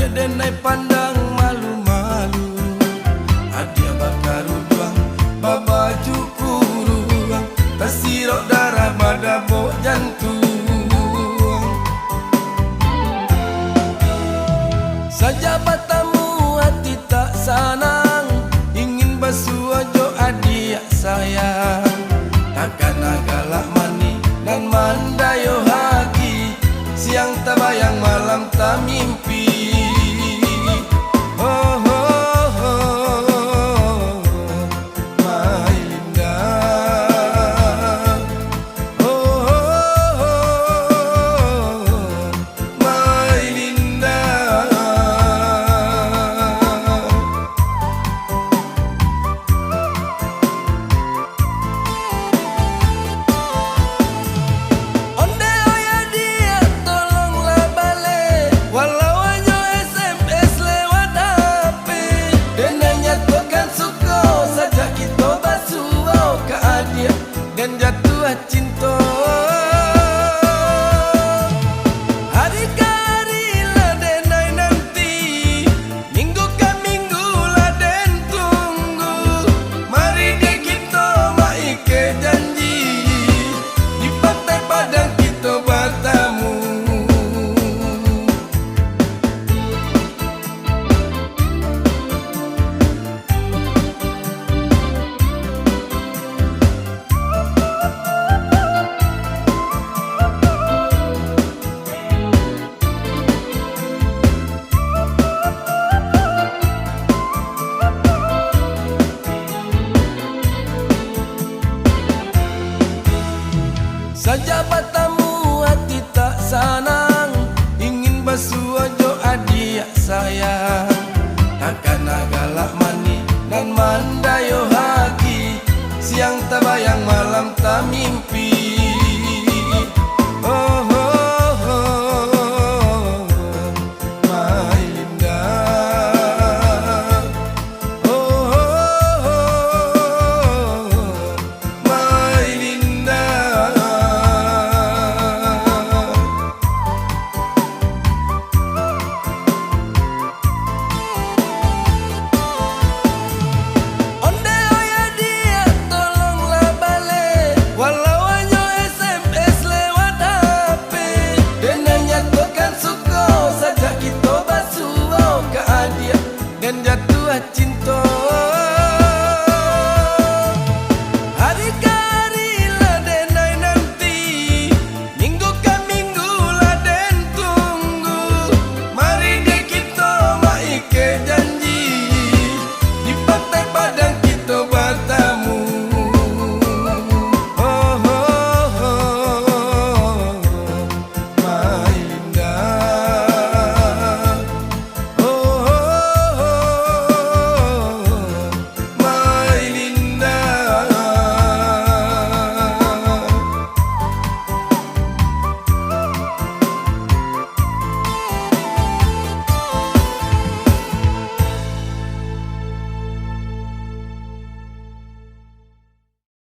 Adia denai pandang malu-malu, adia bakaru duang babaju kuruang, tasirok darah badabok jantung. Sajabat tamu hati tak sanang, ingin basuh ojo adia sayang. Takkan galak mani dan mandayo haki, siang tak bayang malam tak mimpi. Oh, oh, oh, my Linda. Oh, oh, oh, my Linda. Onde oya dia tolonglah balik, walau hanya SMS lewat HP. Dan nyatakan suka saja kita basuh ke adia dan jatuh cinta. Hari ke hari lah denai nanti, minggu ke minggu lah den tunggu. Mari deh kita maike janji, di pantai Padang kita bertemu. Sajabat tamu hati tak sanang, ingin basuh ojo adia sayang. Takkan galak mani dan mandayo haki, siang tak bayang malam tak mimpi.